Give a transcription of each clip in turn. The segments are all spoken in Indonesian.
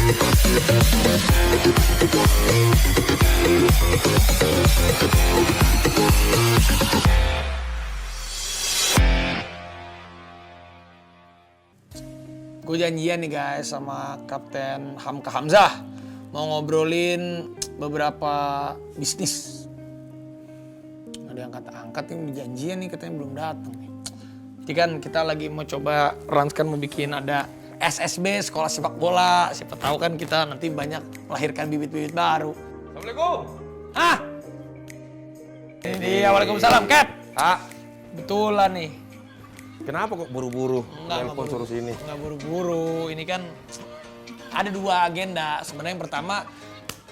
Gue janjian nih guys sama Kapten Hamka Hamzah mau ngobrolin beberapa bisnis. Nggak diangkat-angkat nih, janjian nih katanya belum datang nih. Jadi kan kita lagi mau coba rancang mau bikin ada SSB, sekolah sepak bola. Siapa tahu kan kita nanti banyak melahirkan bibit-bibit baru. Assalamualaikum. Hah? Iya, waalaikumsalam, Cap. Betulan nih. Kenapa kok buru-buru nelpon suruh sini? Nggak buru-buru, ini kan ada dua agenda. Sebenarnya yang pertama,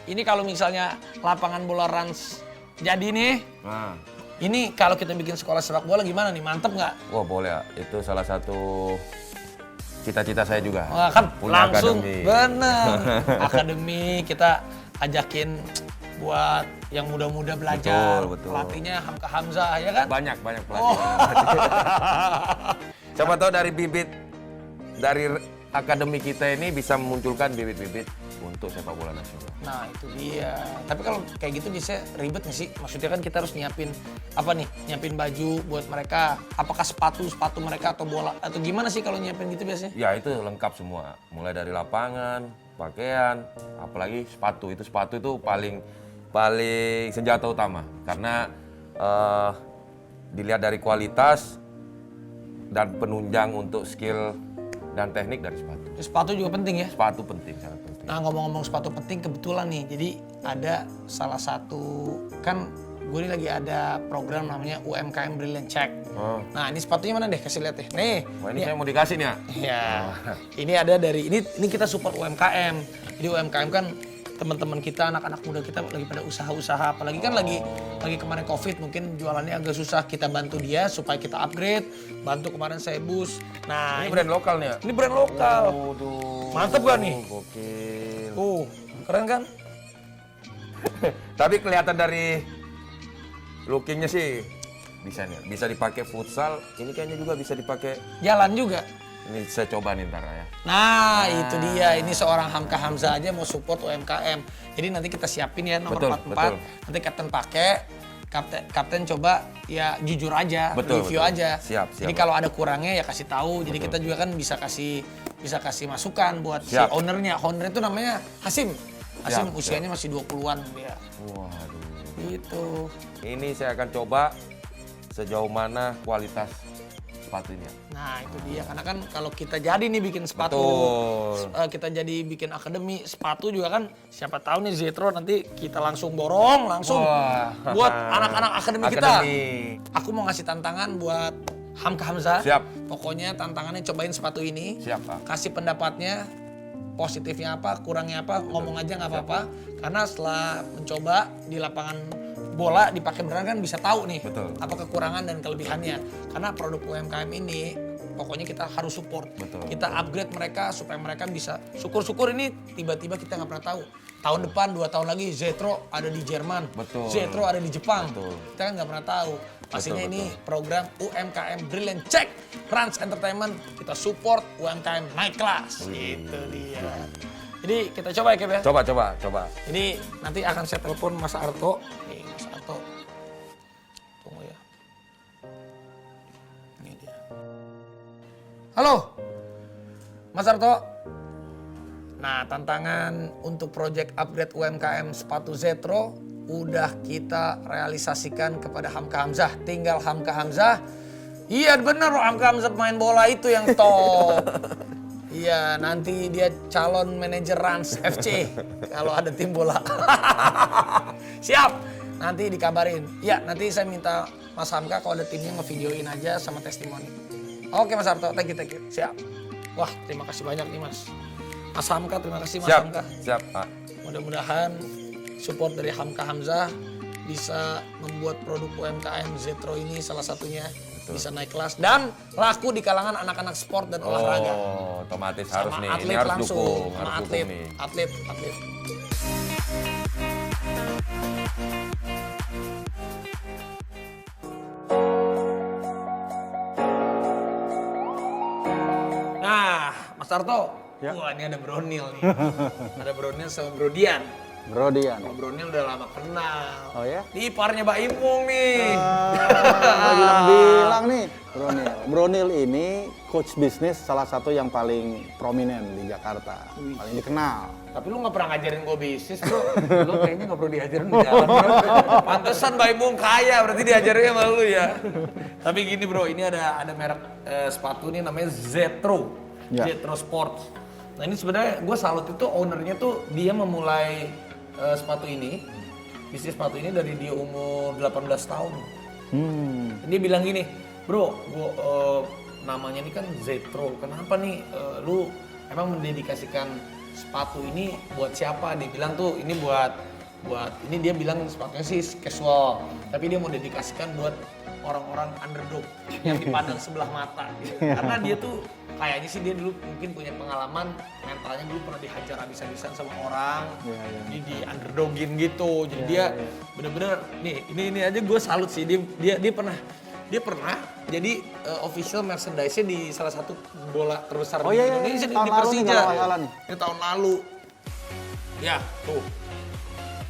ini kalau misalnya lapangan bola Rans jadi nih, ini kalau kita bikin sekolah sepak bola gimana nih, mantep nggak? Wah boleh ya, itu salah satu cita-cita saya juga. Wah, kan punya langsung, akademi. bener. Akademi kita ajakin buat yang muda-muda belajar. Betul. Pelatihnya Hamka Hamzah, ya kan? Banyak pelatih. Siapa tahu dari bibit, dari akademi kita ini bisa memunculkan bibit-bibit untuk sepak bola nasional. Nah itu dia. Tapi kalau kayak gitu bisa ribet nggak sih? Maksudnya kan kita harus nyiapin apa nih? Nyiapin baju buat mereka. Apakah sepatu mereka atau bola atau gimana sih kalau nyiapin gitu biasanya? Ya itu lengkap semua. Mulai dari lapangan, pakaian, apalagi sepatu. Sepatu itu paling senjata utama karena dilihat dari kualitas dan penunjang untuk skill dan teknik dari sepatu. Sepatu juga penting ya? Sepatu penting, sangat penting. Nah ngomong-ngomong sepatu penting, kebetulan nih, jadi ada salah satu, kan gue ini lagi ada program namanya UMKM Brilliant Check. Nah ini sepatunya mana deh, kasih lihat deh. Nih. Wah ini saya mau dikasih nih ya? Iya, ini ada dari, ini kita support UMKM. Jadi UMKM kan teman-teman kita, anak-anak muda kita lagi pada usaha-usaha, apalagi kan lagi kemarin COVID mungkin jualannya agak susah, kita bantu dia supaya kita upgrade, bantu kemarin saya bus. Nah, ini brand lokal nih ya? Ini brand lokal. Mantep gak nih? Gokil. Keren kan? Tapi kelihatan dari lookingnya sih bisa nih, bisa dipakai futsal, ini kayaknya juga bisa dipakai jalan juga. Ini saya coba nih ntar ya. Nah, itu dia. Ini seorang Hamka Hamzah aja mau support UMKM. Jadi nanti kita siapin ya nomor 44. Nanti Kapten pakai, Kapten coba ya jujur aja, review aja. Siap. Jadi kalau ada kurangnya ya kasih tahu. Jadi kita juga kan bisa kasih masukan buat si ownernya. Owner itu namanya Hasim. Hasim usianya masih 20-an dia. Waduh. Gitu. Ini saya akan coba sejauh mana kualitas sepatunya. Nah itu dia, karena kan kalau kita jadi nih bikin sepatu, kita jadi bikin akademi sepatu juga kan, siapa tahu nih Zetro nanti kita langsung borong buat anak-anak akademi kita. Aku mau ngasih tantangan buat Hamka Hamzah. Siap. Pokoknya tantangannya cobain sepatu ini. Siap, Pak. Kasih pendapatnya, positifnya apa, kurangnya apa, ngomong aja nggak apa-apa. Karena setelah mencoba di lapangan bola dipakai beneran kan bisa tahu nih apa kekurangan dan kelebihannya. Karena produk UMKM ini pokoknya kita harus support. Kita upgrade mereka supaya mereka bisa syukur-syukur ini tiba-tiba kita nggak pernah tahu. Tahun depan 2 tahun lagi Zetro ada di Jerman, Zetro ada di Jepang. Kita kan nggak pernah tahu. Pastinya ini program UMKM Brilliant Check Rans Entertainment, kita support UMKM naik kelas. Gitu dia. Jadi kita coba ya Keb ya? Coba. Jadi nanti akan saya telepon Mas Arto. Nih Mas Arto. Tunggu ya. Ini dia. Halo. Mas Arto. Nah tantangan untuk project upgrade UMKM sepatu Zetro udah kita realisasikan kepada Hamka Hamzah. Tinggal Hamka Hamzah. Iya bener loh, Hamka Hamzah pemain bola itu yang top. Iya, nanti dia calon manajer Rans FC kalau ada tim bola. Siap, nanti dikabarin. Ya, nanti saya minta Mas Hamka kalau ada timnya ngevideoin aja sama testimoni. Oke Mas Arto, thank you. Siap. Wah, terima kasih banyak nih Mas. Mas Hamka, terima kasih Mas Hamka. Siap, Pak. Mudah-mudahan support dari Hamka Hamzah bisa membuat produk UMKM Zetro ini salah satunya bisa naik kelas dan laku di kalangan anak-anak sport dan olahraga. Otomatis sama harus nih. Atlet Ini harus langsung, dukung, sama harus atlet, dukung nih. atlet. Nah, Mas Tarto, Ya. Wah, ini ada Bronil nih. Ada Bronil sama Brodian. Brodian. Kalau Bronil udah lama kenal. Oh ya? Ini iparnya Mbak Imung nih. Bilang-bilang nih, Bronil. Bronil ini coach bisnis salah satu yang paling prominent di Jakarta, paling dikenal. Tapi lu nggak pernah ngajarin gue bisnis, bro. Lu kayaknya nggak perlu diajarin di jalan, bro. Pantesan Mbak Imung kaya, berarti diajarinnya sama lu ya. Tapi gini bro, ini ada merek sepatu nih namanya Zetro. Ya. Zetro Sports. Nah ini sebenarnya gue salut itu ownernya tuh dia memulai sepatu ini, bisnis sepatu ini dari dia umur 18 tahun. Dia bilang gini, bro, gua, namanya ini kan Zetro, kenapa nih lu emang mendedikasikan sepatu ini buat siapa? Dia bilang tuh ini buat ini dia bilang sepatunya sih casual, tapi dia mau dedikasikan buat orang-orang underdog yang dipandang sebelah mata. Gitu. Karena dia tuh kayaknya sih dia dulu mungkin punya pengalaman mentalnya dulu pernah dihajar habis-habisan sama orang, di underdogin gitu. Jadi dia bener-bener nih ini aja gue salut sih dia pernah jadi official merchandise-nya di salah satu bola terbesar di Indonesia di Persija. Ini tahun lalu. Ya, tuh.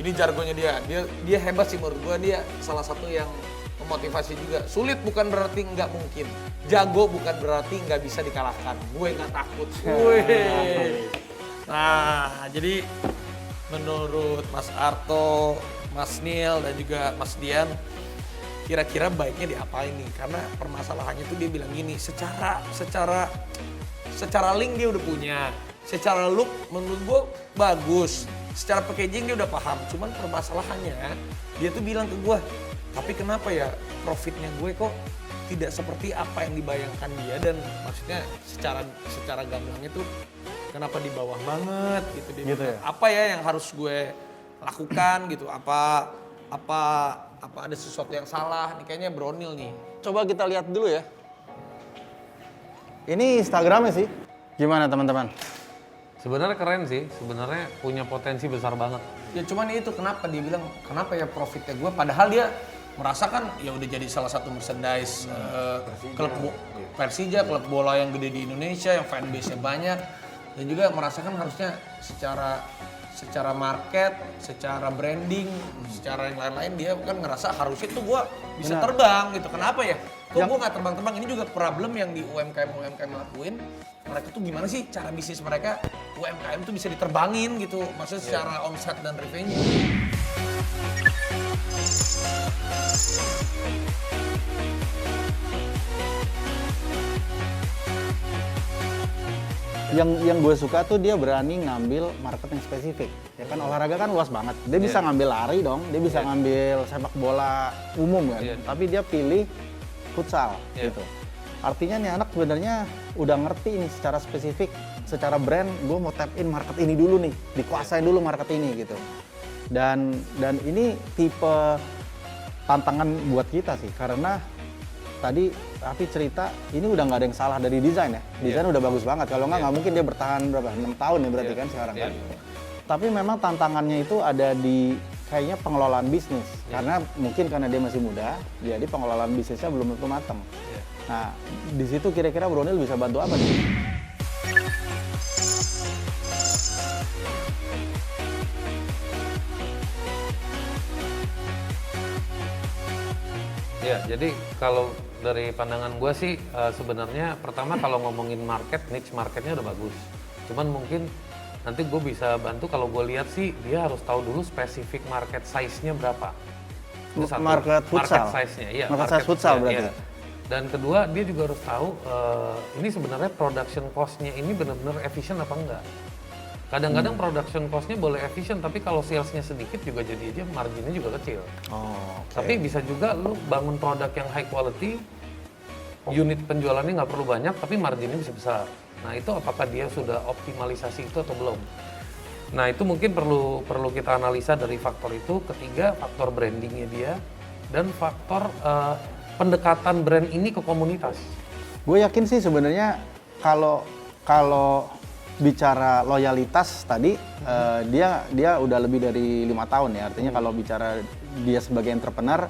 Ini jargonnya dia hebat sih menurut gue, dia salah satu yang memotivasi juga. Sulit bukan berarti nggak mungkin. Jago bukan berarti nggak bisa dikalahkan. Gue nggak takut. Nah, jadi menurut Mas Arto, Mas Nil dan juga Mas Dian, kira-kira baiknya diapain nih? Karena permasalahannya tuh dia bilang gini, secara link dia udah punya, secara look menurut gue bagus, secara packaging dia udah paham. Cuman permasalahannya dia tuh bilang ke gue, tapi kenapa ya profitnya gue kok tidak seperti apa yang dibayangkan dia, dan maksudnya secara gamblangnya tuh kenapa di bawah banget gitu dia gitu bilang. ya? Apa ya yang harus gue lakukan gitu? Apa ada sesuatu yang salah nih, kayaknya Bronil nih. Coba kita lihat dulu ya. Ini Instagramnya sih. Gimana teman-teman? Sebenarnya keren sih, sebenarnya punya potensi besar banget. Ya cuman itu kenapa dia bilang kenapa ya profitnya gue, padahal dia merasakan ya udah jadi salah satu merchandise klub Persija, klub bola yang gede di Indonesia, yang fanbase-nya banyak, dan juga merasakan harusnya secara market, secara branding, secara yang lain-lain dia kan ngerasa harusnya tuh gue bisa terbang gitu. Kenapa ya? Kok gue nggak terbang-terbang? Ini juga problem yang di UMKM lakuin. Mereka tuh gimana sih cara bisnis mereka UMKM tuh bisa diterbangin gitu, maksudnya secara omset dan revenue. Yang gue suka tuh dia berani ngambil market yang spesifik. Ya kan olahraga kan luas banget. Dia bisa ngambil lari dong, dia bisa ngambil sepak bola umum kan. Tapi dia pilih futsal gitu. Artinya nih anak sebenarnya udah ngerti ini secara spesifik, secara brand gue mau tap in market ini dulu nih, dikuasain dulu market ini gitu. Dan ini tipe tantangan buat kita sih, karena tadi Raffi cerita ini udah nggak ada yang salah dari desain ya. Desain udah bagus banget. Kalau nggak mungkin dia bertahan berapa? 6 tahun ya berarti kan sekarang kan. Tapi memang tantangannya itu ada di kayaknya pengelolaan bisnis. Karena mungkin karena dia masih muda, jadi pengelolaan bisnisnya belum tentu matang. Nah, di situ kira-kira Bronil bisa bantu apa nih? Ya, jadi kalau dari pandangan gue sih sebenarnya pertama kalau ngomongin market, niche marketnya udah bagus. Cuman mungkin nanti gue bisa bantu kalau gue lihat sih dia harus tahu dulu spesifik market size-nya berapa. Itu satu. Market futsal? Market size-nya, iya. Market size futsal berarti? Iya. Dan kedua dia juga harus tahu ini sebenarnya production cost-nya ini benar-benar efisien apa enggak. Kadang-kadang production cost-nya boleh efisien, tapi kalau sales-nya sedikit juga jadi aja marginnya juga kecil. Tapi bisa juga lu bangun produk yang high quality, unit penjualannya nggak perlu banyak, tapi marginnya bisa besar. Nah itu apakah dia sudah optimalisasi itu atau belum? Nah itu mungkin perlu kita analisa dari faktor itu. Ketiga, faktor brandingnya dia, dan faktor pendekatan brand ini ke komunitas. Gue yakin sih sebenarnya kalau bicara loyalitas tadi dia udah lebih dari 5 tahun ya. Artinya kalau bicara dia sebagai entrepreneur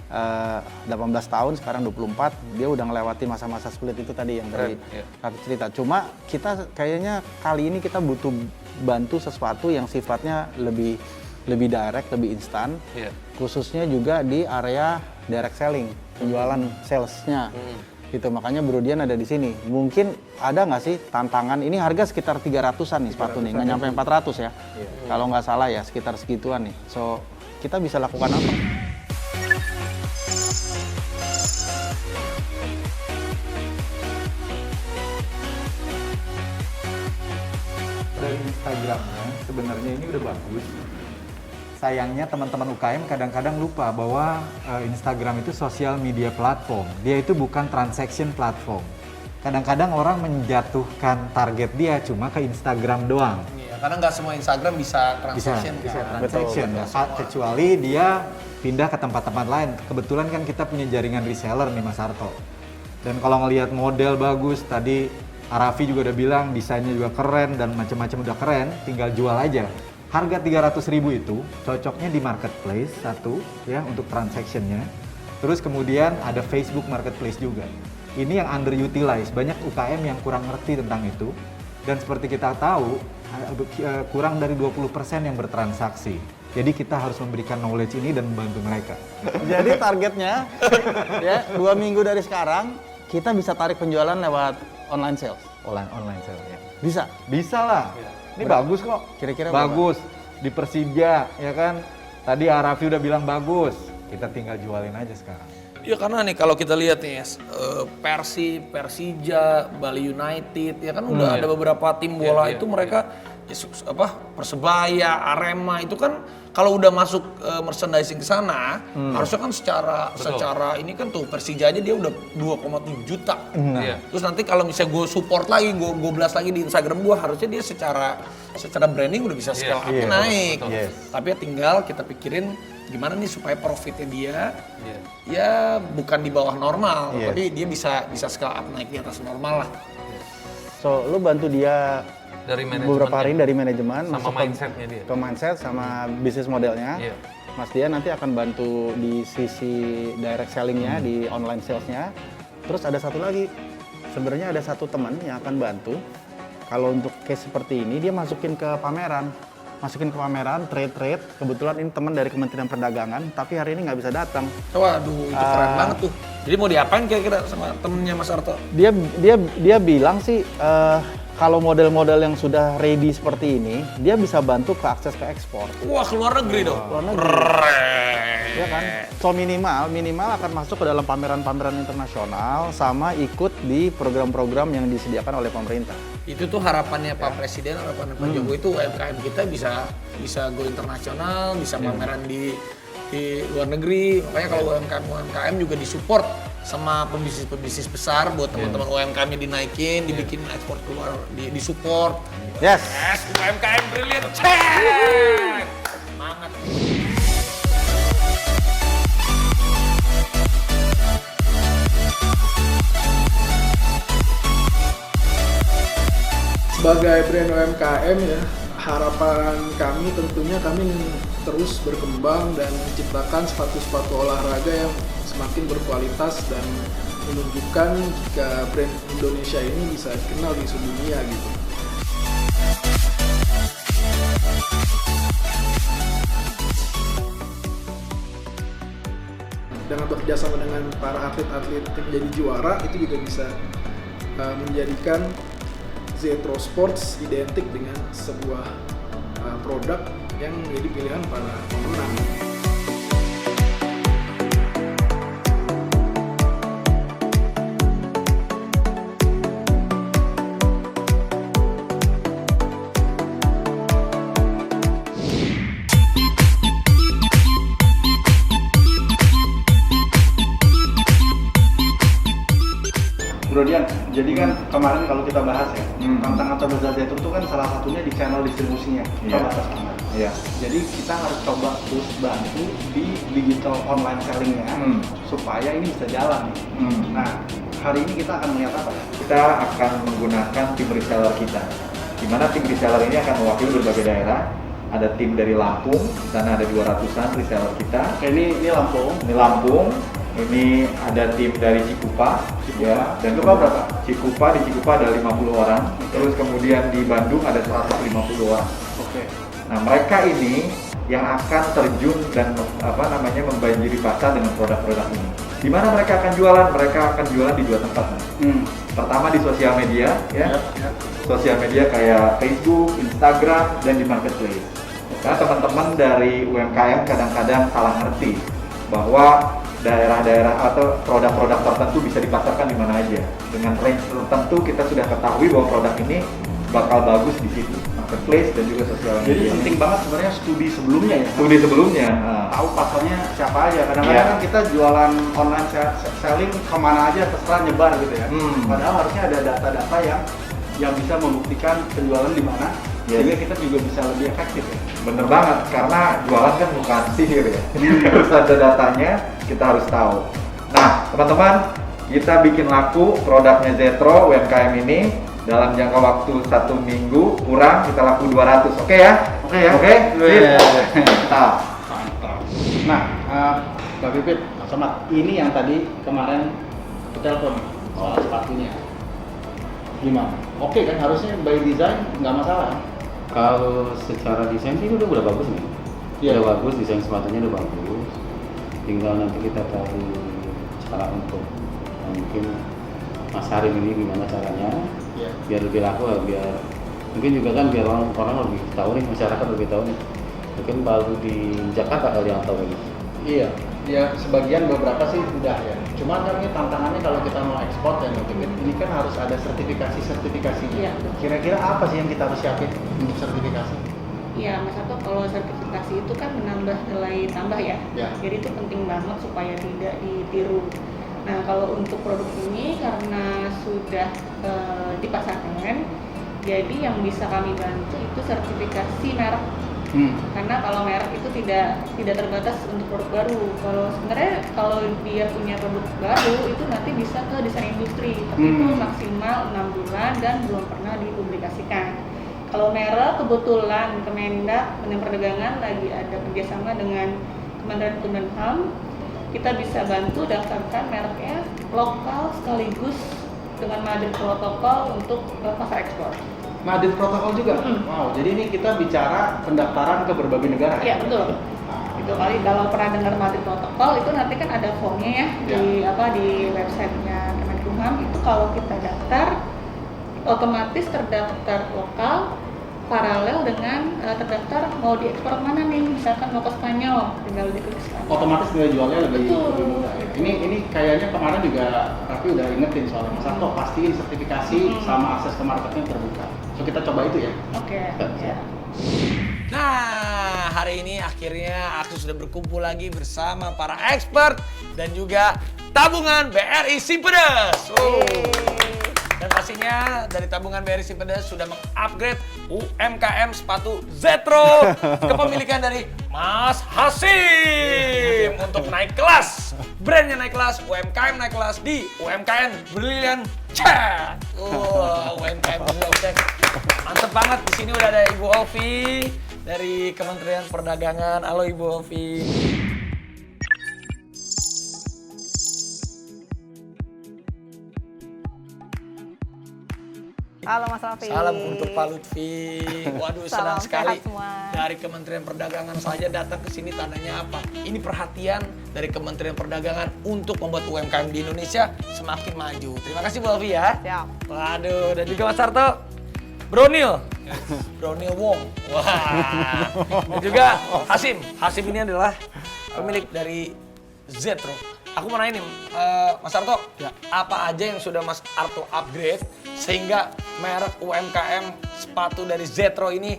18 tahun, sekarang 24, dia udah ngelewati masa-masa sulit itu tadi yang dari Raffi cerita. Cuma kita kayaknya kali ini kita butuh bantu sesuatu yang sifatnya lebih direct, lebih instan, khususnya juga di area direct selling, penjualan salesnya. Gitu, makanya Bro Dian ada di sini. Mungkin ada nggak sih tantangan, ini harga sekitar 300-an nih sepatu nih, nggak nyampe 400 ya. Kalau nggak salah ya, sekitar segituan nih. So, kita bisa lakukan apa? Dari Instagramnya sebenarnya ini udah bagus. Sayangnya teman-teman UKM kadang-kadang lupa bahwa Instagram itu sosial media platform. Dia itu bukan transaction platform. Kadang-kadang orang menjatuhkan target dia cuma ke Instagram doang. Iya, karena nggak semua Instagram bisa transaction. Bisa kan? transaction. Kecuali dia pindah ke tempat-tempat lain. Kebetulan kan kita punya jaringan reseller nih Mas Harto. Dan kalau ngelihat model bagus, tadi Raffi juga udah bilang desainnya juga keren dan macam-macam udah keren, tinggal jual aja. Harga 300.000 itu cocoknya di marketplace satu ya untuk transactionnya. Terus kemudian ada Facebook Marketplace juga. Ini yang underutilized, banyak UKM yang kurang ngerti tentang itu. Dan seperti kita tahu, kurang dari 20% yang bertransaksi. Jadi kita harus memberikan knowledge ini dan membantu mereka. Jadi targetnya ya 2 minggu dari sekarang kita bisa tarik penjualan lewat online sales. Online sale ya. Bisa. Bisa lah. Ini bagus kok. Kira-kira bagus. Di Persija ya kan. Tadi Raffi udah bilang bagus. Kita tinggal jualin aja sekarang. Ya karena nih kalau kita lihat nih Persib, Persija, Bali United ya kan udah ada beberapa tim bola itu mereka Persebaya, Arema itu kan kalau udah masuk merchandising ke sana harusnya kan secara ini kan tuh Persija aja dia udah 2,7 juta. Terus nanti kalau misalnya gue support lagi, gue blast lagi di Instagram gue, harusnya dia secara branding udah bisa scale up naik. Tapi ya tinggal kita pikirin gimana nih supaya profitnya dia ya bukan di bawah normal, tapi dia bisa scale up naik di atas normal lah. So, lu bantu dia Dari beberapa hari dari manajemen, sama masuk mindsetnya dia. ke mindset sama bisnis modelnya. Mas Dian nanti akan bantu di sisi direct sellingnya, di online salesnya. Terus ada satu lagi, sebenarnya ada satu teman yang akan bantu. Kalau untuk case seperti ini, dia masukin ke pameran, trade. Kebetulan ini teman dari Kementerian Perdagangan, tapi hari ini nggak bisa datang. Waduh, itu keren banget tuh. Jadi mau diapain kira-kira sama temennya Mas Arto? Dia bilang sih kalau model-model yang sudah ready seperti ini, dia bisa bantu ke akses ke ekspor. Wah, ke luar negeri dong. Luar negeri. Keren. Ya kan? So minimal akan masuk ke dalam pameran-pameran internasional sama ikut di program-program yang disediakan oleh pemerintah. Itu tuh harapannya Pak Presiden, harapannya Pak Jokowi itu UMKM kita bisa go internasional, bisa pameran di luar negeri. Makanya kalau UMKM juga disupport sama pembisnis besar buat teman-teman UMKM-nya dinaikin, dibikin ekspor keluar, disupport. Yes. UMKM brilliant. Cek. Semangat. Sebagai brand UMKM ya, harapan kami tentunya kami ingin terus berkembang dan menciptakan sepatu-sepatu olahraga yang semakin berkualitas dan menunjukkan jika brand Indonesia ini bisa dikenal di seluruh dunia gitu. Dengan bekerjasama dengan para atlet-atlet yang menjadi juara itu juga bisa menjadikan Zetro Sports identik dengan sebuah produk yang menjadi pilihan para pemenang. Bro Dian, jadi kan kemarin kalau kita bahas ya, tantangan terbesar Zetro itu kan salah satunya di channel distribusinya, terbatas banget. Jadi kita harus coba terus bantu di digital online sellingnya supaya ini bisa jalan. Nah, hari ini kita akan melihat apa ya? Kita akan menggunakan tim reseller kita, di mana tim reseller ini akan mewakili berbagai daerah ada tim dari Lampung, di sana ada 200-an reseller kita. Oke, ini Lampung. Ini Lampung, ini ada tim dari Cikupa, ya. Dan Cikupa berapa? Di Cikupa ada 50 orang. Terus kemudian di Bandung ada 150 orang. Oke. Nah, mereka ini yang akan terjun dan membanjiri pasar dengan produk-produk ini. Di mana mereka akan jualan? Mereka akan jualan di 2 tempat. Pertama di sosial media, ya. Sosial media kayak Facebook, Instagram, dan di marketplace. Karena teman-teman dari UMKM kadang-kadang salah ngerti bahwa daerah-daerah atau produk-produk tertentu bisa dipasarkan di mana aja. Dengan range tertentu kita sudah ketahui bahwa produk ini bakal bagus di situ, marketplace dan juga sosial media. Jadi penting banget sebenarnya studi sebelumnya ya. Studi sebelumnya. Tahu pasarnya siapa aja. Kadang-kadang kan kita jualan online selling kemana aja terserah nyebar gitu ya. Padahal harusnya ada data-data yang bisa membuktikan penjualan di mana. Sehingga kita juga bisa lebih efektif ya. Bener banget, karena jualan kan bukan sihir ya. Harus ada datanya, kita harus tahu. Nah, teman-teman, kita bikin laku produknya Zetro UMKM ini dalam jangka waktu 1 minggu kurang kita laku 200. Oke ya? Oke? Mantap. Nah, Mbak Pipit, Mas Somad, ini yang tadi kemarin aku telepon soal sepatunya. Gimana? Oke kan, harusnya by design nggak masalah. Kalau secara desain sih udah bagus nih. Iya. Udah bagus, desain sepatunya udah bagus. Tinggal nanti kita cari cara untuk mungkin masarin ini gimana caranya. Iya. Biar lebih laku, biar mungkin juga kan biar orang lebih tahu nih, masyarakat lebih tahu nih. Mungkin baru di Jakarta kali yang tahu ini. Iya, ya sebagian beberapa sih udah ya. Cuman kan ini tantangannya kalau kita mau ekspor dan ini kan harus ada sertifikasinya. Iya. Kira-kira apa sih yang kita harus siapin untuk sertifikasi? Iya, Mas Arto, kalau sertifikasi itu kan menambah nilai tambah ya. Ya. Jadi itu penting banget supaya tidak ditiru. Nah, kalau untuk produk ini karena sudah dipasarkan, jadi yang bisa kami bantu itu sertifikasi merek. Karena kalau merek itu tidak terbatas untuk produk baru. Kalau dia punya produk baru itu nanti bisa ke desain industri, tapi itu maksimal 6 bulan dan belum pernah dipublikasikan. Kalau merek kebetulan Kemendak Kementerian Perdagangan lagi ada kerjasama dengan Kementerian Hukum dan HAM, kita bisa bantu daftarkan mereknya lokal sekaligus dengan Madrid protokol untuk pasar ekspor. Madrid protokol juga? Wow, jadi ini kita bicara pendaftaran ke berbagai negara. Iya, betul. Itu kali kalau pernah dengar Madrid protokol itu nanti kan ada formnya ya, di websitenya Kemenkumham. Itu kalau kita daftar otomatis terdaftar lokal paralel dengan terdaftar mau diekspor mana nih, misalkan mau ke Spanyol, tinggal diklik Spanyol. Otomatis nilai jualnya lebih Betul. mudah. Ini kayaknya kemarin juga Raffi udah ingetin soalnya Mas Arto pastiin sertifikasi sama akses ke marketnya terbuka. So kita coba itu ya. Oke. Ya. Nah, hari ini akhirnya aku sudah berkumpul lagi bersama para expert dan juga tabungan BRI Simpedes. Dan pastinya dari tabungan BRI Simpedes sudah mengupgrade UMKM sepatu Zetro kepemilikan dari Mas Hasim untuk naik kelas. Brandnya naik kelas, UMKM naik kelas di UMKM Brilliant Check. UMKM Brilliant Check. Mantep banget, di sini udah ada Ibu Ovi dari Kementerian Perdagangan. Halo Ibu Ovi. Halo Mas Raffi. Salam untuk Pak Lutfi. Waduh, senang Salam sekali. sehat semua. Dari Kementerian Perdagangan saja datang ke sini tandanya apa? Ini perhatian dari Kementerian Perdagangan untuk membuat UMKM di Indonesia semakin maju. Terima kasih Bu Alfi ya. Siap. Waduh, dan juga Mas Sarto. Bronil. Bronil Wong. Wah. Dan juga Hasim. Hasim ini adalah pemilik dari Zetro. Aku mau nanya nih, Mas Arto, apa aja yang sudah Mas Arto upgrade sehingga merek UMKM sepatu dari Zetro ini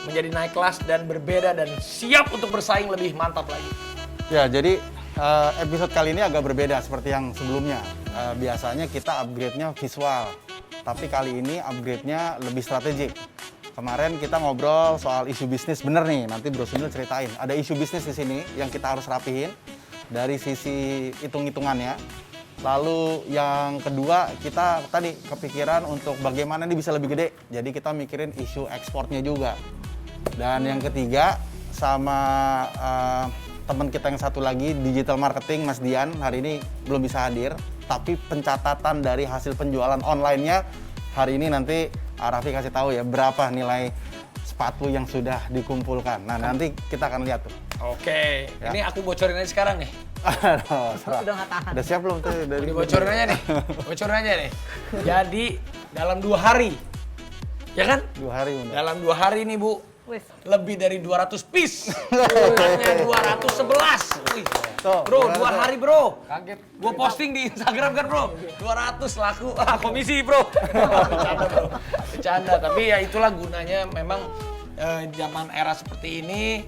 menjadi naik kelas dan berbeda dan siap untuk bersaing lebih mantap lagi? Ya, jadi episode kali ini agak berbeda seperti yang sebelumnya. Biasanya kita upgrade-nya visual, tapi kali ini upgrade-nya lebih strategik. Kemarin kita ngobrol soal isu bisnis, bener nih, nanti Bro Sunil ceritain. Ada isu bisnis di sini yang kita harus rapihin dari sisi hitung-hitungannya. Lalu yang kedua, kita tadi kepikiran untuk bagaimana ini bisa lebih gede. Jadi kita mikirin isu ekspornya juga. Dan yang ketiga sama teman kita yang satu lagi, digital marketing, Mas Dian, hari ini belum bisa hadir. Tapi pencatatan dari hasil penjualan online-nya hari ini nanti Raffi kasih tahu ya berapa nilai sepatu yang sudah dikumpulkan. Nah, nanti kita akan lihat tuh. Oke, Ya. ini aku bocorin aja sekarang nih. Aduh, Udah nggak tahan. udah siap belum tuh? Ini bocorin aja nih, bocorin aja nih. Jadi dalam 2 hari, ya kan? 2 hari Bunda. Dalam 2 hari nih Bu, Wis. lebih dari 200 piece. Jumlahnya 211. Wih. Tuh, Bro, 2 gimana, hari bro. Kaget. Gua posting di Instagram kan bro. 200 laku. Komisi bro. Bercanda bro. Bercanda. Tapi ya itulah gunanya memang zaman era seperti ini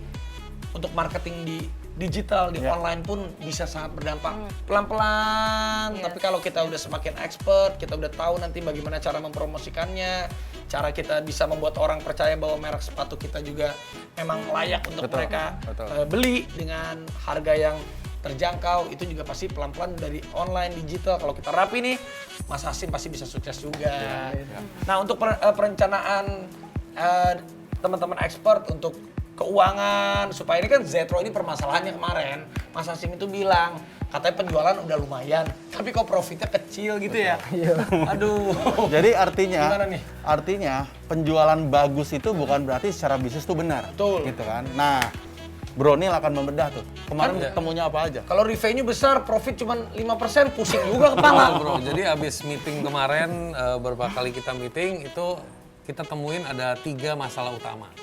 untuk marketing di digital, di online pun bisa sangat berdampak. Pelan-pelan. Tapi kalau kita udah semakin expert, kita udah tahu nanti bagaimana cara mempromosikannya, cara kita bisa membuat orang percaya bahwa merek sepatu kita juga memang layak untuk mereka beli dengan harga yang terjangkau. Itu juga pasti pelan-pelan dari online digital. Kalau kita rapi nih, Mas Hasim pasti bisa sukses juga. Nah, untuk perencanaan teman-teman expert untuk keuangan, supaya ini kan Zetro ini permasalahannya kemarin, Mas Hasim itu bilang katanya penjualan udah lumayan, tapi kok profitnya kecil gitu ya. Aduh. Jadi artinya, Gimana nih? artinya penjualan bagus itu bukan berarti secara bisnis itu benar. Betul. Gitu kan. Nah, Bronil akan membedah tuh. Kemarin ketemunya apa aja? Kalau revenue besar, profit cuma 5%, pusing juga kepala. Bro, jadi abis meeting kemarin, beberapa kali kita meeting, itu kita temuin ada 3 masalah utama.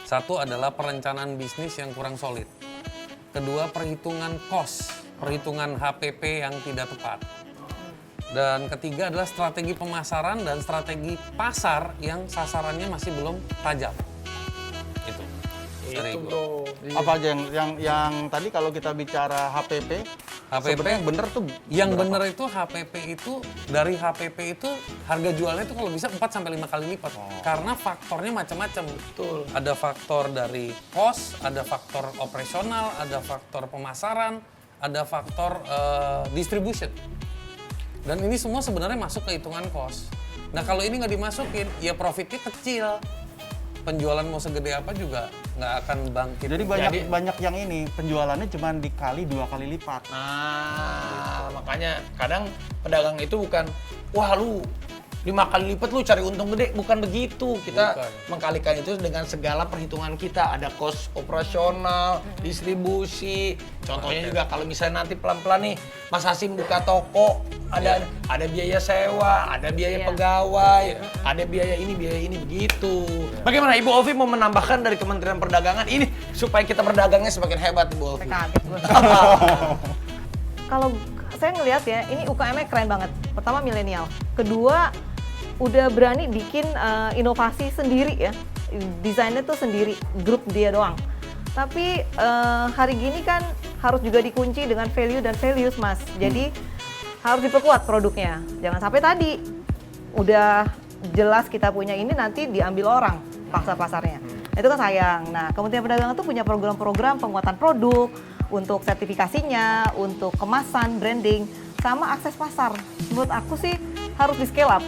Satu adalah perencanaan bisnis yang kurang solid. Kedua, perhitungan cost, perhitungan HPP yang tidak tepat. Dan ketiga adalah strategi pemasaran dan strategi pasar yang sasarannya masih belum tajam. Itu. Dari Itu gua. bro. Apa aja yang tadi kalau kita bicara HPP, sebenarnya bener tuh Yang berapa? bener itu HPP itu, dari HPP itu harga jualnya itu kalau bisa 4-5 kali lipat. Karena faktornya macam-macam. Betul. Ada faktor dari cost, ada faktor operasional, ada faktor pemasaran, ada faktor distribution. Dan ini semua sebenarnya masuk ke hitungan cost. Nah kalau ini nggak dimasukin, ya profitnya kecil. Penjualan mau segede apa juga nggak akan bangkit. Jadi banyak yang ini penjualannya cuma dikali 2 kali lipat. Nah, makanya kadang pedagang itu bukan, wah lu 5 kali lipat lu cari untung gede, bukan begitu. Kita mengkalikan itu dengan segala perhitungan kita. Ada cost operasional, distribusi. Contohnya juga kalau misalnya nanti pelan-pelan nih Mas Hasim buka toko, ada biaya sewa, ada biaya pegawai, ada biaya ini begitu. Bagaimana Ibu Ovi mau menambahkan dari Kementerian Perdagangan ini supaya kita berdagangnya semakin hebat Ibu Ovi? Kaget gue. Kalau saya ngelihat ya, ini UKM-nya keren banget. Pertama milenial, kedua udah berani bikin inovasi sendiri ya. Desainnya tuh sendiri, grup dia doang. Tapi hari gini kan harus juga dikunci dengan value dan values Mas. Jadi harus diperkuat produknya. Jangan sampai tadi udah jelas kita punya ini nanti diambil orang pasarnya. Itu kan sayang. Nah, Kementerian Perdagangan tuh punya program-program penguatan produk untuk sertifikasinya, untuk kemasan, branding, sama akses pasar. Menurut aku sih harus di scale up.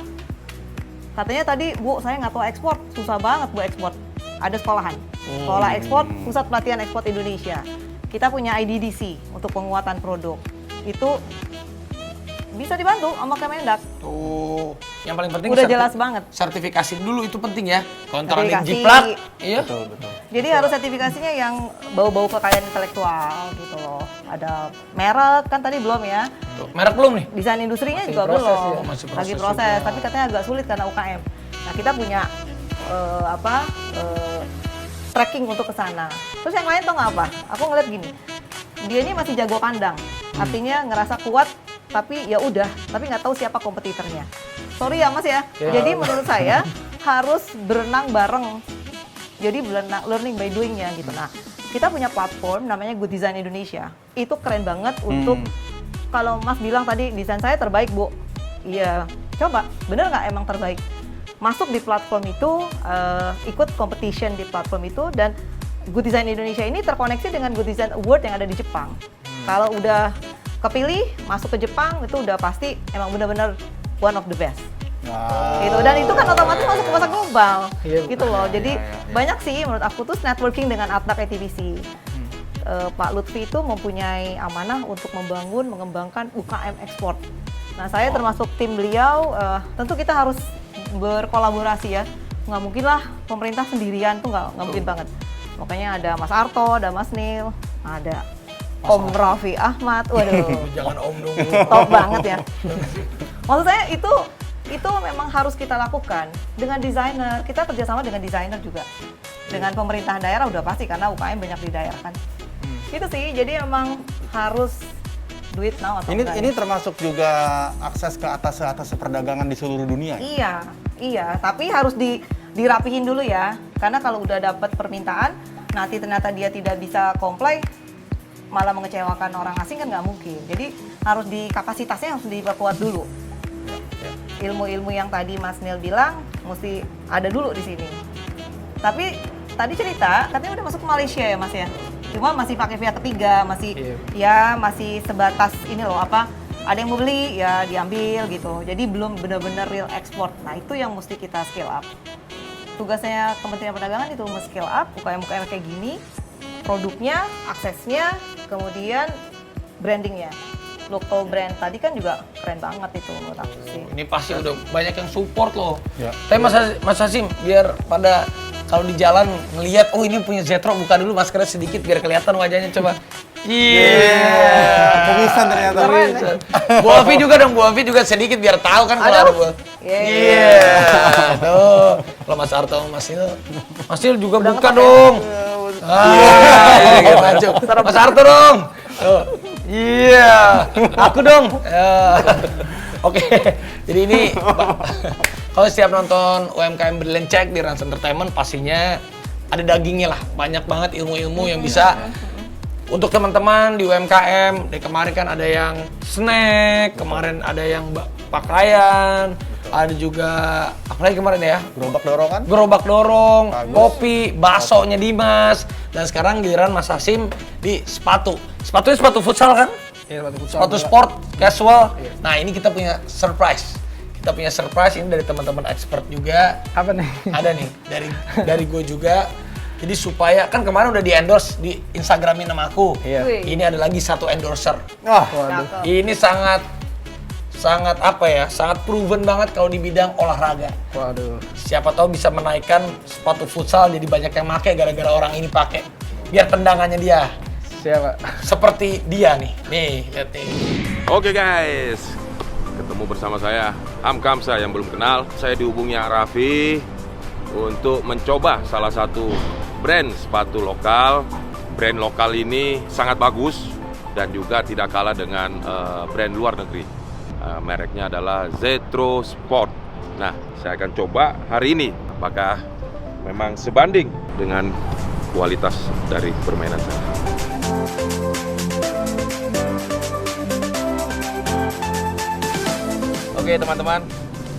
Katanya tadi, Bu, saya nggak tahu ekspor, susah banget Bu ekspor. Ada sekolahan, sekolah ekspor, Pusat Pelatihan Ekspor Indonesia. Kita punya IDDC untuk penguatan produk. Itu bisa dibantu sama Kemendak. Tuh, yang paling penting Udah jelas banget. Sertifikasi dulu itu penting ya. Kontrol Sertifikasi. jiplak. Iya. Betul. Jadi harus sertifikasinya yang bau-bau kekayaan intelektual gitu loh. Ada merek kan tadi belum ya. Tuh, merek belum nih? Desain industrinya juga proses belum. ya, masih proses Lagi proses, juga. tapi katanya agak sulit karena UKM. Nah, kita punya tracking untuk ke sana. Terus yang lain tau nggak apa? Aku ngeliat gini. Dia ini masih jago kandang. Artinya ngerasa kuat tapi ya udah, tapi nggak tahu siapa kompetitornya. Sorry ya Mas ya. Jadi menurut saya harus berenang bareng. Jadi learning by doing-nya gitu. Nah, kita punya platform namanya Good Design Indonesia. Itu keren banget untuk kalau Mas bilang tadi desain saya terbaik, Bu. Iya, coba. Bener nggak emang terbaik? Masuk di platform itu, ikut competition di platform itu, dan Good Design Indonesia ini terkoneksi dengan Good Design Award yang ada di Jepang. Kalau udah kepilih, masuk ke Jepang, itu udah pasti emang benar-benar one of the best. Gitu. Dan itu kan otomatis masuk ke pasar global. Iya, Gitu loh. Jadi banyak sih menurut aku tuh networking dengan Atnak ATBC. Pak Lutfi itu mempunyai amanah untuk mengembangkan UKM ekspor. Nah, saya termasuk tim beliau, tentu kita harus berkolaborasi ya. Nggak mungkin lah pemerintah sendirian tuh nggak mungkin banget. Makanya ada Mas Arto, ada Mas Nil, ada Om Raffi Ahmad, waduh. Jangan om dong. Top banget ya. Maksud saya itu memang harus kita lakukan dengan desainer. Kita kerjasama dengan desainer juga. Dengan pemerintah daerah udah pasti karena UKM banyak di daerah kan. Itu sih, jadi emang harus do it now atau enggak. Ini termasuk juga akses ke atas perdagangan di seluruh dunia. Iya, tapi harus dirapihin dulu ya. Karena kalau udah dapat permintaan, nanti ternyata dia tidak bisa comply, malah mengecewakan orang asing kan nggak mungkin. Jadi harus kapasitasnya harus diperkuat dulu. Ilmu-ilmu yang tadi Mas Nil bilang mesti ada dulu di sini. Tapi tadi cerita katanya udah masuk ke Malaysia ya Mas ya. Cuma masih pakai pihak ketiga, masih sebatas ini loh ada yang mau beli ya diambil gitu. Jadi belum benar-benar real export. Nah, itu yang mesti kita scale up. Tugasnya Kementerian Perdagangan itu scale up UKM-UKM kayak gini, produknya, aksesnya, kemudian brandingnya. Local brand tadi kan juga keren banget itu menurut aku sih. Ini pasti udah banyak yang support loh. Ya. Tapi Mas Hasim, biar pada kalau di jalan ngelihat, oh ini punya Zetro, buka dulu maskernya sedikit biar kelihatan wajahnya, coba. Tulisan ternyata. Keren. Bu Alfi juga dong, Bu Alfi juga sedikit biar tahu kan kalau ada Bu. Tuh. Kalau Mas Arto, Mas Nil juga buka dong. Maju. Mas Arto dong. Tuh. Aku dong. Oke. Jadi ini kalau setiap nonton UMKM Brilliant Check di Rans Entertainment pastinya ada dagingnya lah. Banyak banget ilmu-ilmu yang bisa untuk teman-teman di UMKM. Dari kemarin kan ada yang snack, kemarin ada yang pakaian, ada juga apa lagi kemarin ya? Gerobak dorong, kopi, baksonya Dimas, dan sekarang giliran Mas Hasim di sepatu. Sepatunya sepatu futsal kan? Iya, Sepatu sport, casual. Nah, ini kita punya surprise. Ini dari teman-teman expert juga. Apa nih? Ada nih dari gue juga. Jadi supaya kan kemarin udah di endorse di Instagramin nama aku. Iya. Ini ada lagi satu endorser. Waduh. Ini sangat sangat proven banget kalau di bidang olahraga. Waduh. Siapa tahu bisa menaikkan sepatu futsal jadi banyak yang pakai gara-gara orang ini pakai. Biar tendangannya dia Siapa? seperti dia nih. Nih, lihat nih. Oke guys, ketemu bersama saya Hamkamsa. Yang belum kenal, saya dihubungi Raffi untuk mencoba salah satu brand sepatu lokal. Brand lokal ini sangat bagus dan juga tidak kalah dengan brand luar negeri. Mereknya adalah Zetro Sport. Nah, saya akan coba hari ini apakah memang sebanding dengan kualitas dari permainan saya. Oke teman-teman,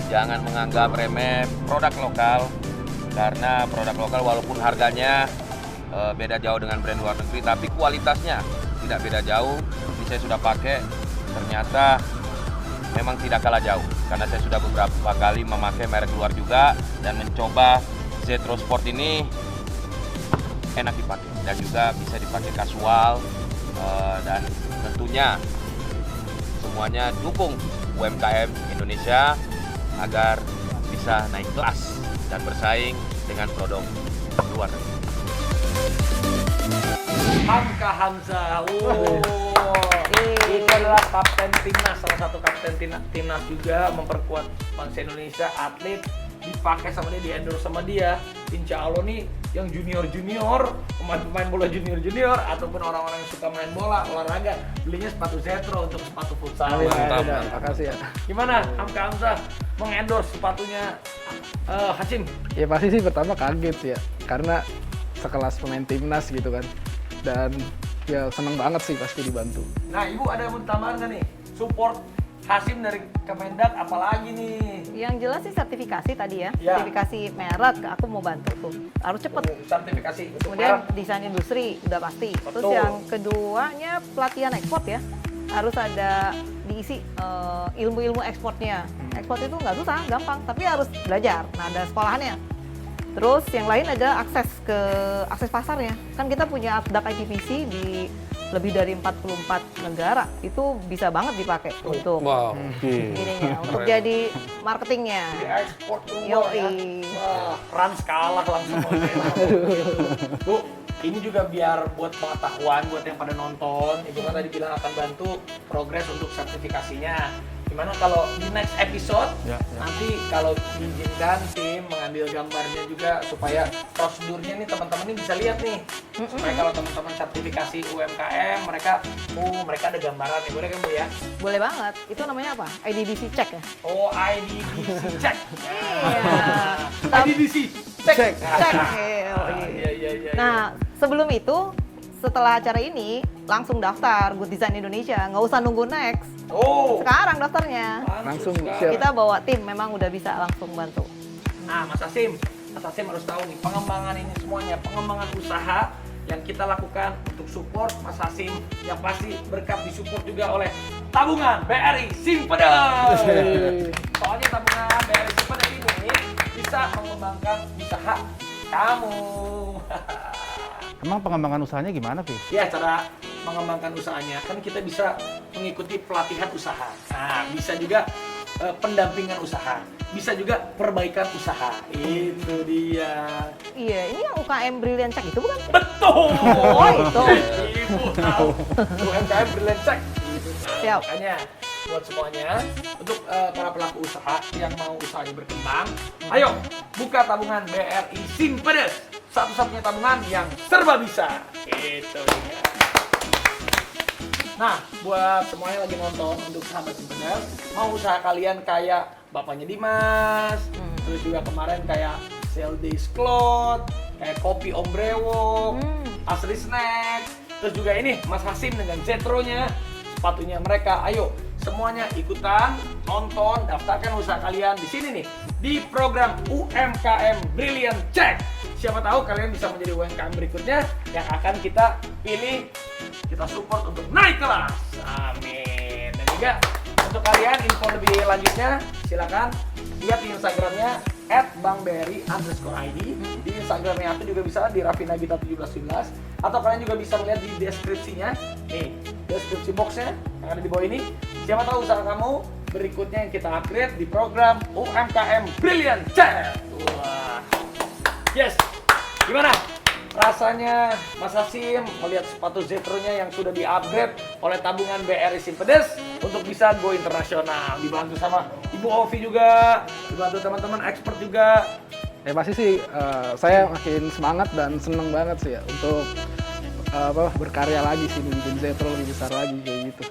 jangan menganggap remeh produk lokal, karena produk lokal walaupun harganya beda jauh dengan brand luar negeri, tapi kualitasnya tidak beda jauh. Ini saya sudah pakai, ternyata memang tidak kalah jauh, karena saya sudah beberapa kali memakai merek luar juga dan mencoba Zetro Sport ini enak dipakai dan juga bisa dipakai kasual, dan tentunya semuanya dukung UMKM Indonesia agar bisa naik kelas dan bersaing dengan produk luar negeri. Hamka Hamzah. Itu adalah kapten timnas, salah satu kapten timnas juga, memperkuat bangsa Indonesia, atlet, dipakai sama dia, di-endorse sama dia. Insya Allah nih yang junior-junior, pemain bola junior-junior, ataupun orang-orang yang suka main bola, olahraga, belinya sepatu Zetro untuk sepatu futsal. Terima kasih ya. Gimana Hamka Hamzah mengendorse sepatunya Hasim? Ya pasti sih pertama kaget ya, karena sekelas pemain timnas gitu kan. Dan ya seneng banget sih pasti dibantu. Nah, Ibu ada yang mau tambahan nggak nih? Support Hasim dari Kemendak apalagi nih? Yang jelas sih sertifikasi tadi ya, Ya. sertifikasi merek, aku mau bantu tuh. Harus cepet. Sertifikasi untuk Kemudian merek. desain industri udah pasti. Terus Betul. yang keduanya pelatihan ekspor ya, harus ada di diisi ilmu-ilmu ekspornya. Ekspor itu nggak susah, gampang, tapi harus belajar. Nah, ada sekolahannya. Terus yang lain ada akses pasarnya. Kan kita punya DAP ITPC di lebih dari 44 negara. Itu bisa banget dipakai untuk ininya, untuk jadi marketingnya. Ekspor keluar Yoi. ya. Wah, Rans kalah langsung. Bu, ini juga biar buat pengetahuan buat yang pada nonton. Ibu kan tadi bilang akan bantu progres untuk sertifikasinya. Gimana kalau di next episode nanti kalau diizinkan tim mengambil gambarnya juga supaya prosedurnya nih teman-teman ini bisa lihat nih. Supaya kalau teman-teman sertifikasi UMKM mereka ada gambaran ya, boleh kan Bu ya? Boleh banget. Itu namanya apa? IDDC check ya? Oh, IDDC check. Iya. IDDC check. Cek. Iya. Nah, sebelum itu, setelah acara ini, langsung daftar Good Design Indonesia. Nggak usah nunggu next. Oh. Sekarang daftarnya. Langsung Kita bawa tim, memang udah bisa langsung bantu. Nah, Mas Hasim harus tahu nih pengembangan ini semuanya, pengembangan usaha yang kita lakukan untuk support Mas Hasim yang pasti berkat disupport juga oleh tabungan BRI Simpedes. Soalnya tabungan BRI Simpedes ini bisa mengembangkan usaha kamu. Emang pengembangan usahanya gimana, Pi? Ya, cara mengembangkan usahanya kan kita bisa mengikuti pelatihan usaha. Nah, bisa juga pendampingan usaha, bisa juga perbaikan usaha. Itu dia. Iya, ini yang UKM Brilliant Check itu bukan? Betul. Oh, itu. Ibu tahu. UMKM Brilliant Check. Siap. Makanya buat semuanya, untuk para pelaku usaha yang mau usahanya berkembang, ayo buka tabungan BRI Simpedes. Satu-satunya tabungan yang serba bisa. Itu dia. Nah, buat semuanya lagi nonton, untuk sahabat Simpedes, mau usaha kalian kayak bapaknya Dimas, terus juga kemarin kayak Sale Days Cloth, kayak Kopi Om Brewok, Asri Snack, terus juga ini Mas Hasim dengan Zetro-nya, sepatunya mereka. Ayo semuanya ikutan, nonton, daftarkan usaha kalian di sini nih, di program UMKM Brilliant Check. Siapa tahu kalian bisa menjadi UMKM berikutnya yang akan kita pilih, kita support untuk naik kelas. Amin. Dan juga untuk kalian info lebih lanjutnya silakan lihat di Instagramnya @bangbri_id. Di Instagramnya aku juga bisa di Rafinagita1717, atau kalian juga bisa melihat di deskripsinya nih, deskripsi boxnya yang ada di bawah ini. Siapa tahu usaha kamu berikutnya yang kita upgrade di program UMKM Brilliant Check. Wah. Yes. Gimana rasanya Mas Hasim melihat sepatu Zetro-nya yang sudah di-upgrade oleh tabungan BRI Simpedes untuk bisa go internasional, dibantu sama Ibu Ovi juga, dibantu teman-teman expert juga. Ya pasti sih saya makin semangat dan seneng banget sih ya untuk berkarya lagi sih, bikin Zetro lebih besar lagi kayak gitu.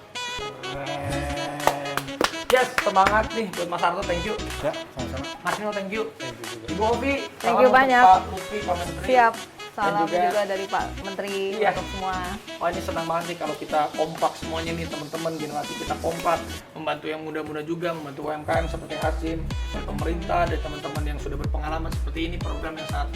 Yes, semangat nih buat Mas Harto, thank you. Ya, sama-sama. Mas Nino, thank you. Ibu Ovi, Thank you salam banyak. untuk Pak Lutfi, Pak Menteri. Siap. Dan Salam juga dari Pak Menteri Iya. untuk semua. Wah, ini senang banget nih kalau kita kompak semuanya nih teman-teman, generasi kita kompak, membantu yang muda-muda juga, membantu UMKM seperti Hasim, dan pemerintah, dan teman-teman yang sudah berpengalaman seperti ini, program yang sangat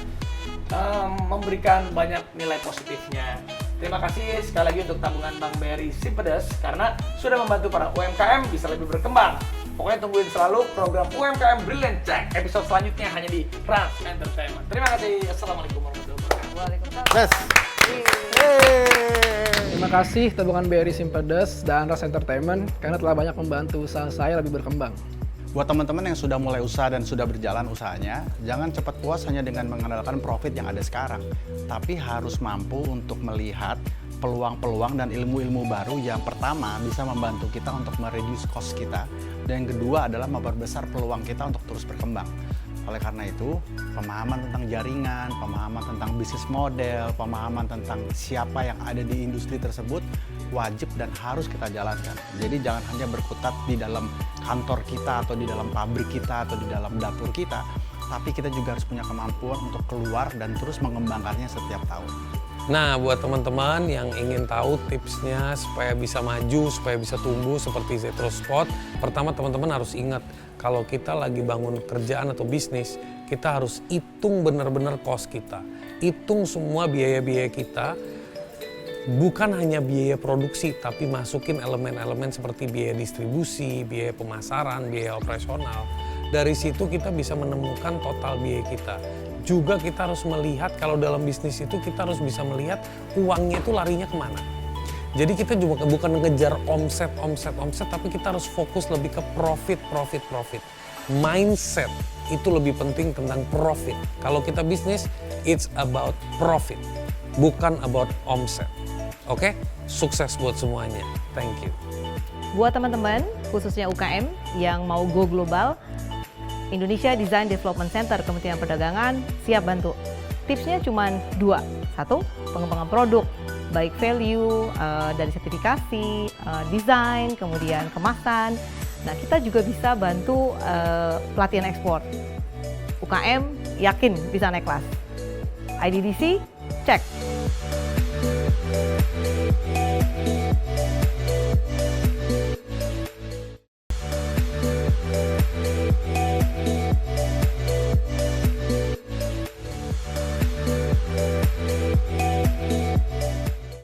memberikan banyak nilai positifnya. Terima kasih sekali lagi untuk tabungan Bank BRI Simpedes karena sudah membantu para UMKM bisa lebih berkembang. Pokoknya tungguin selalu program UMKM Brilliant Check episode selanjutnya hanya di Rans Entertainment. Terima kasih. Assalamualaikum warahmatullahi wabarakatuh. Waalaikumsalam. Yes. Terima kasih tabungan BRI Simpedes dan Ras Entertainment karena telah banyak membantu usaha saya lebih berkembang. Buat teman-teman yang sudah mulai usaha dan sudah berjalan usahanya, jangan cepat puas hanya dengan mengandalkan profit yang ada sekarang. Tapi harus mampu untuk melihat peluang-peluang dan ilmu-ilmu baru yang pertama bisa membantu kita untuk mereduce cost kita. Dan yang kedua adalah memperbesar peluang kita untuk terus berkembang. Oleh karena itu, pemahaman tentang jaringan, pemahaman tentang bisnis model, pemahaman tentang siapa yang ada di industri tersebut wajib dan harus kita jalankan. Jadi jangan hanya berkutat di dalam kantor kita atau di dalam pabrik kita atau di dalam dapur kita, tapi kita juga harus punya kemampuan untuk keluar dan terus mengembangkannya setiap tahun. Nah, buat teman-teman yang ingin tahu tipsnya supaya bisa maju, supaya bisa tumbuh seperti Zetro Sport, pertama teman-teman harus ingat kalau kita lagi bangun kerjaan atau bisnis, kita harus hitung benar-benar cost kita. Hitung semua biaya-biaya kita, bukan hanya biaya produksi, tapi masukin elemen-elemen seperti biaya distribusi, biaya pemasaran, biaya operasional. Dari situ kita bisa menemukan total biaya kita. Juga kita harus melihat kalau dalam bisnis itu kita harus bisa melihat uangnya itu larinya kemana. Jadi kita juga bukan ngejar omset, tapi kita harus fokus lebih ke profit. Mindset itu lebih penting tentang profit. Kalau kita bisnis, it's about profit, bukan about omset. Oke? Sukses buat semuanya. Thank you. Buat teman-teman, khususnya UKM yang mau go global, Indonesia Design Development Center Kementerian Perdagangan siap bantu. Tipsnya cuma 2. 1, pengembangan produk, baik value dari sertifikasi, desain, kemudian kemasan. Nah, kita juga bisa bantu pelatihan ekspor. UKM yakin bisa naik kelas. IDDC, cek.